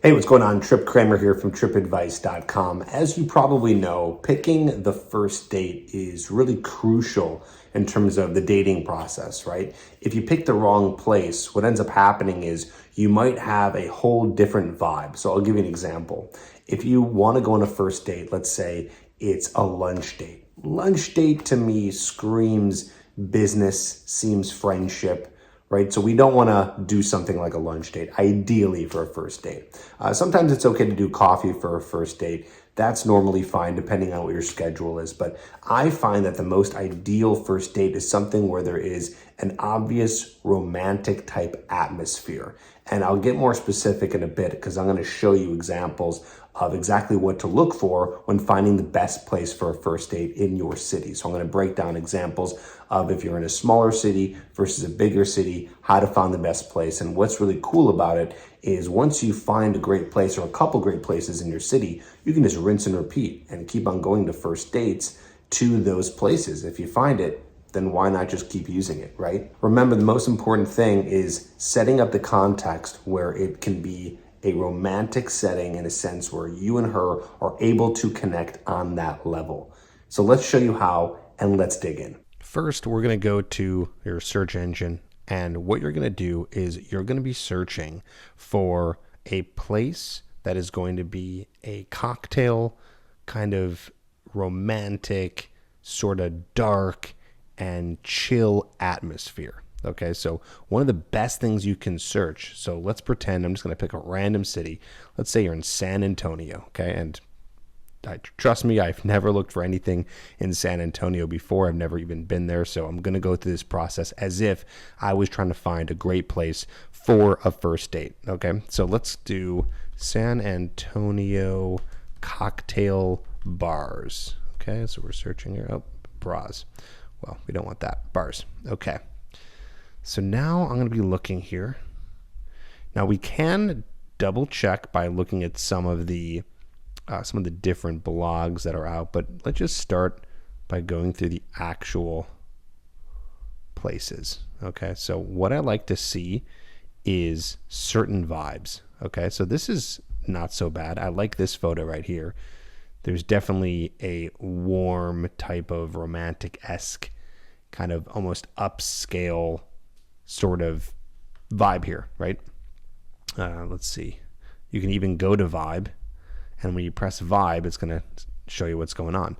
Hey, what's going on? Trip Kramer here from tripadvice.com. As you probably know, picking the first date is really crucial in terms of the dating process, right? If you pick the wrong place, what ends up happening is you might have a whole different vibe. So I'll give you an example. If you want to go on a first date, let's say it's a lunch date. Lunch date to me screams business, seems friendship, right? So we don't want to do something like a lunch date, ideally for a first date. Sometimes it's okay to do coffee for a first date. That's normally fine depending on what your schedule is. But I find that the most ideal first date is something where there is an obvious romantic type atmosphere. And I'll get more specific in a bit because I'm going to show you examples of exactly what to look for when finding the best place for a first date in your city. So I'm going to break down examples of if you're in a smaller city versus a bigger city, how to find the best place. And what's really cool about it is once you find a great place or a couple great places in your city, you can just rinse and repeat and keep on going to first dates to those places. If you find it, then why not just keep using it, right? Remember, the most important thing is setting up the context where it can be a romantic setting in a sense where you and her are able to connect on that level. So let's show you how and let's dig in. First, we're going to go to your search engine, and what you're going to do is you're going to be searching for a place that is going to be a cocktail, kind of romantic, sort of dark and chill atmosphere. Okay, so one of the best things you can search. So let's pretend I'm just going to pick a random city. Let's say you're in San Antonio. Okay, and trust me, I've never looked for anything in San Antonio before. I've never even been there. So I'm going to go through this process as if I was trying to find a great place for a first date. Okay, so let's do San Antonio cocktail bars. Okay, so we're searching here. Oh, bras. Well, we don't want that. Bars. Okay. So now I'm going to be looking here. Now we can double check by looking at some of the different blogs that are out, but let's just start by going through the actual places. Okay, so what I like to see is certain vibes. Okay, so this is not so bad. I like this photo right here. There's definitely a warm type of romantic-esque kind of almost upscale sort of vibe here, right? Let's see. You can even go to vibe, and when you press vibe, it's going to show you what's going on.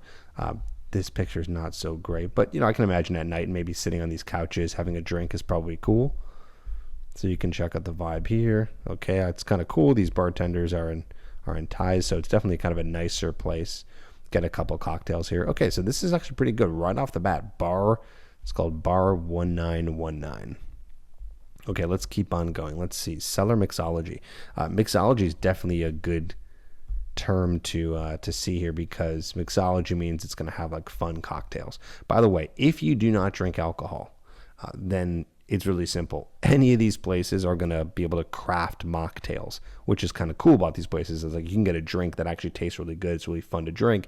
This picture is not so great, but I can imagine at night maybe sitting on these couches having a drink is probably cool. So you can check out the vibe here. Okay, it's kind of cool. These bartenders are in ties, so it's definitely kind of a nicer place. Get a couple cocktails here. Okay, so this is actually pretty good right off the bat. Bar, it's called Bar 1919. Okay, let's keep on going. Let's see. Cellar mixology. Mixology is definitely a good term to see here because mixology means it's going to have like fun cocktails. By the way, if you do not drink alcohol, then it's really simple. Any of these places are going to be able to craft mocktails, which is kind of cool about these places. Is like you can get a drink that actually tastes really good. It's really fun to drink,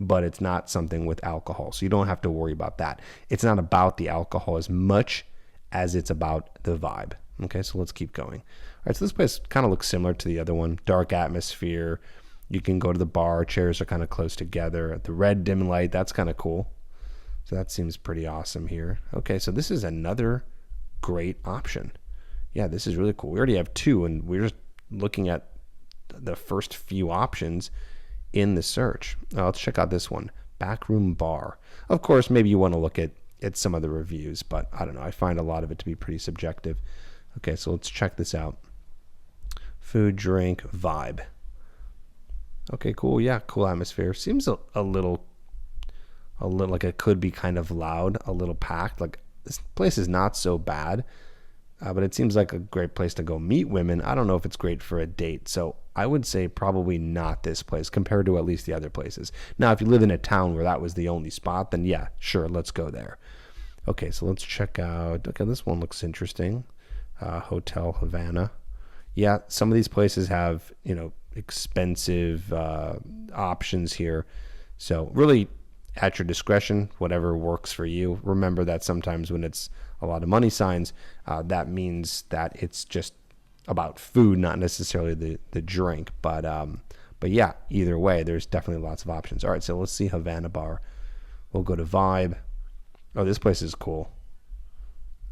but it's not something with alcohol. So you don't have to worry about that. It's not about the alcohol as much as it's about the vibe. Okay, so let's keep going. All right, so this place kind of looks similar to the other one. Dark atmosphere. You can go to the bar. Chairs are kind of close together. The red dim light, that's kind of cool. So that seems pretty awesome here. Okay, so this is another great option. Yeah, this is really cool. We already have two, and we're just looking at the first few options in the search. Let's check out this one. Backroom bar. Of course, maybe you want to look at some of the reviews, but I don't know. I find a lot of it to be pretty subjective. Okay, so let's check this out. Food, drink, vibe. Okay, cool. Yeah, cool atmosphere. Seems a little like it could be kind of loud, a little packed. Like this place is not so bad, but it seems like a great place to go meet women. I don't know if it's great for a date, so I would say probably not this place compared to at least the other places. Now, if you live in a town where that was the only spot, then yeah, sure, let's go there. Okay, so let's check out. Okay, this one looks interesting. Hotel Havana. Yeah, some of these places have expensive options here. So really at your discretion, whatever works for you. Remember that sometimes when it's a lot of money signs, that means that it's just about food, not necessarily the drink, but yeah, either way, there's definitely lots of options. All right, so let's see Havana Bar. We'll go to Vibe. Oh, this place is cool.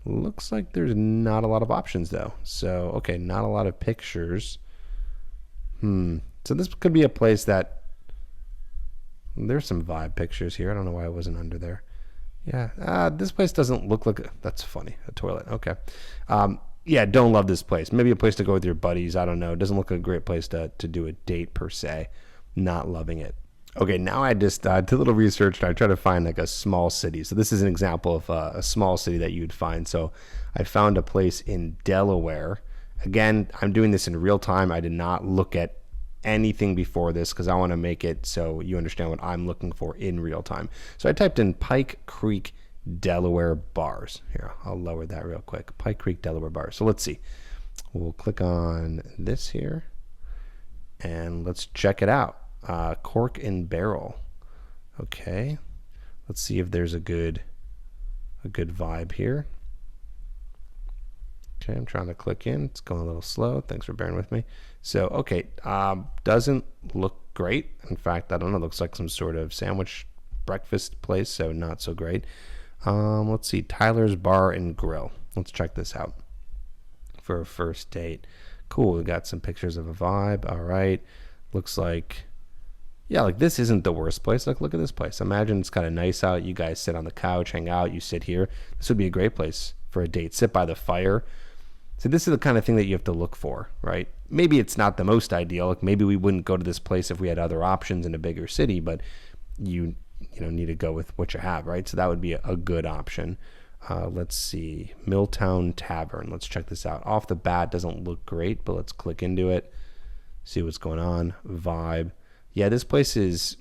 Looks like there's not a lot of options though. So okay, not a lot of pictures. So this could be a place that there's some Vibe pictures here. I don't know why it wasn't under there. Yeah, this place doesn't look like that's funny. A toilet. Okay. Yeah, don't love this place. Maybe a place to go with your buddies. I don't know. It doesn't look like a great place to do a date per se. Not loving it. Okay, now I just did a little research and I tried to find like a small city. So this is an example of a small city that you'd find. So I found a place in Delaware. Again, I'm doing this in real time. I did not look at anything before this because I want to make it so you understand what I'm looking for in real time. So I typed in Pike Creek, Delaware bars. Here, I'll lower that real quick. Pike Creek, Delaware bars. So let's see. We'll click on this here and let's check it out. Cork and Barrel. Okay. Let's see if there's a good vibe here. Okay, I'm trying to click in. It's going a little slow. Thanks for bearing with me. So, okay, doesn't look great. In fact, I don't know. Looks like some sort of sandwich breakfast place, so not so great. Let's see, Tyler's Bar and Grill. Let's check this out for a first date. Cool, we got some pictures of a vibe. All right, looks like, yeah, like this isn't the worst place. Like, look at this place. Imagine it's kind of nice out. You guys sit on the couch, hang out. You sit here. This would be a great place for a date. Sit by the fire. So this is the kind of thing that you have to look for, right? Maybe it's not the most ideal. Like maybe we wouldn't go to this place if we had other options in a bigger city, but you need to go with what you have, right? So that would be a good option. Let's see, Milltown Tavern. Let's check this out. Off the bat, doesn't look great, but let's click into it, see what's going on. Vibe. Yeah, this place is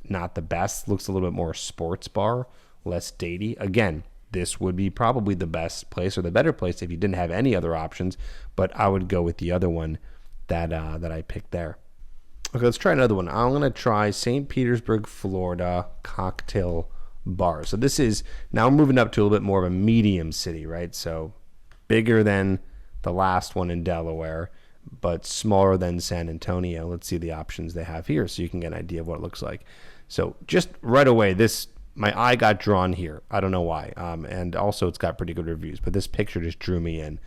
not the best. Looks a little bit more sports bar, less datey. Again, this would be probably the best place or the better place if you didn't have any other options, but I would go with the other one that I picked there. Okay, let's try another one. I'm going to try St. Petersburg, Florida cocktail bar. So this is, now we're moving up to a little bit more of a medium city, right? So bigger than the last one in Delaware, but smaller than San Antonio. Let's see the options they have here so you can get an idea of what it looks like. So just right away, my eye got drawn here. I don't know why. And also it's got pretty good reviews, but this picture just drew me in.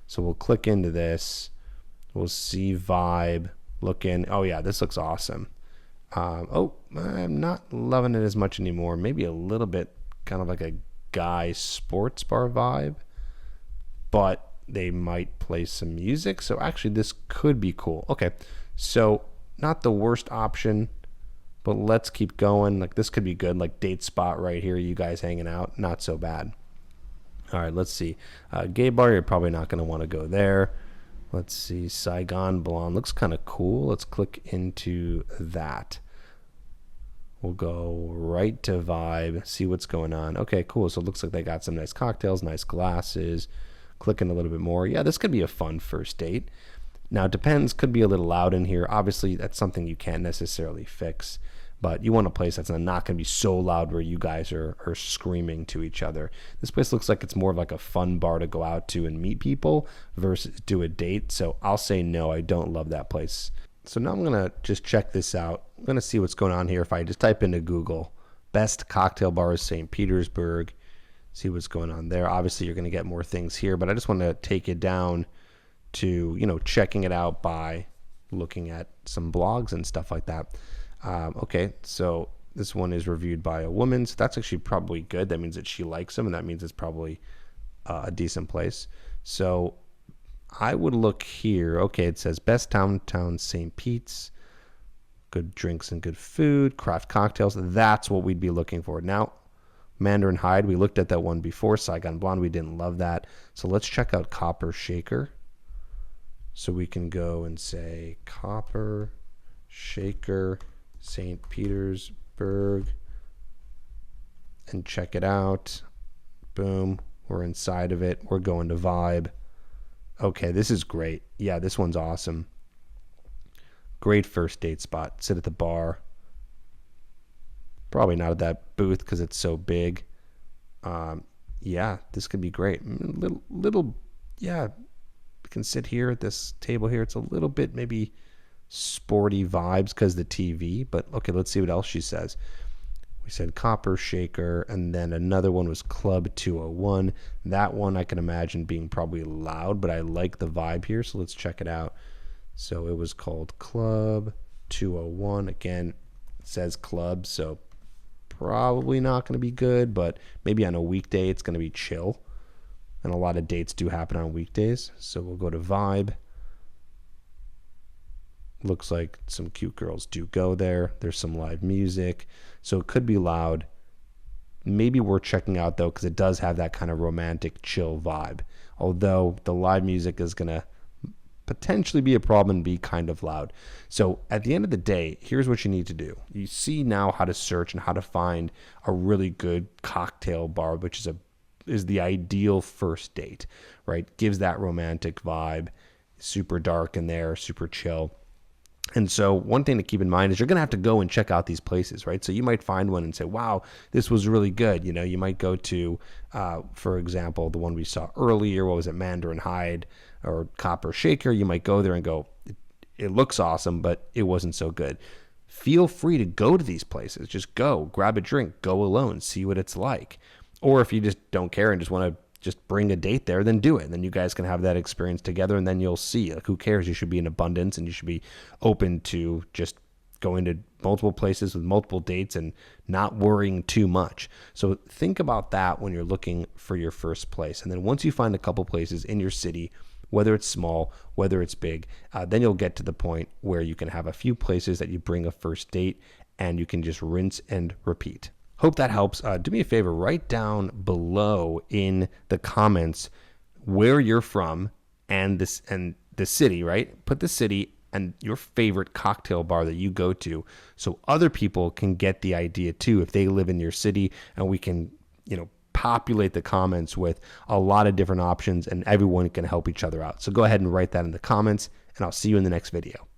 So we'll click into this. We'll see vibe. Look in. Oh yeah, this looks awesome. Oh, I'm not loving it as much anymore. Maybe a little bit kind of like a guy sports bar vibe, but they might play some music. So actually this could be cool. Okay, so not the worst option, but let's keep going. Like this could be good. Like date spot right here, you guys hanging out. Not so bad. All right, let's see. Gay bar, you're probably not going to want to go there. Let's see, Saigon Blonde looks kind of cool. Let's click into that. We'll go right to vibe, see what's going on. Okay, cool. So it looks like they got some nice cocktails, nice glasses. Clicking a little bit more. Yeah, this could be a fun first date. Now, it depends. Could be a little loud in here. Obviously, that's something you can't necessarily fix. But you want a place that's not going to be so loud where you guys are screaming to each other. This place looks like it's more of like a fun bar to go out to and meet people versus do a date. So I'll say no, I don't love that place. So now I'm going to just check this out. I'm going to see what's going on here. If I just type into Google, best cocktail bars, St. Petersburg, see what's going on there. Obviously, you're going to get more things here, but I just want to take it down to, checking it out by looking at some blogs and stuff like that. Okay, so this one is reviewed by a woman, so that's actually probably good. That means that she likes them, and that means it's probably a decent place. So I would look here. Okay, it says best downtown St. Pete's, good drinks and good food, craft cocktails. That's what we'd be looking for. Now, Mandarin Hyde, we looked at that one before. Saigon Blonde, we didn't love that. So let's check out Copper Shaker. So we can go and say Copper Shaker, St. Petersburg, and check it out. Boom. We're inside of it. We're going to vibe. Okay, this is great. Yeah, this one's awesome. Great first date spot. Sit at the bar. Probably not at that booth because it's so big. Yeah, this could be great. Yeah, can sit here at this table here. It's a little bit maybe sporty vibes because the TV, but okay, let's see what else she says. We said Copper Shaker, and then another one was Club 201. That one I can imagine being probably loud, but I like the vibe here, so let's check it out. So it was called Club 201. Again, it says club, so probably not going to be good, but maybe on a weekday it's going to be chill. And a lot of dates do happen on weekdays. So we'll go to vibe. Looks like some cute girls do go there. There's some live music. So it could be loud. Maybe worth checking out, though, because it does have that kind of romantic, chill vibe. Although the live music is going to potentially be a problem and be kind of loud. So at the end of the day, here's what you need to do. You see now how to search and how to find a really good cocktail bar, which is the ideal first date, right? Gives that romantic vibe, super dark in there, super chill. And so one thing to keep in mind is you're going to have to go and check out these places, right? So you might find one and say, wow, this was really good. You know, you might go to, for example, the one we saw earlier, what was it, Mandarin Hyde or Copper Shaker. You might go there and go, it looks awesome, but it wasn't so good. Feel free to go to these places. Just go, grab a drink, go alone, see what it's like. Or if you just don't care and just want to just bring a date there, then do it. And then you guys can have that experience together, and then you'll see. Like, who cares? You should be in abundance, and you should be open to just going to multiple places with multiple dates and not worrying too much. So think about that when you're looking for your first place. And then once you find a couple places in your city, whether it's small, whether it's big, then you'll get to the point where you can have a few places that you bring a first date, and you can just rinse and repeat. Hope that helps. Do me a favor, write down below in the comments where you're from and the city, right? Put the city and your favorite cocktail bar that you go to, so other people can get the idea too if they live in your city, and we can, populate the comments with a lot of different options, and everyone can help each other out. So go ahead and write that in the comments, and I'll see you in the next video.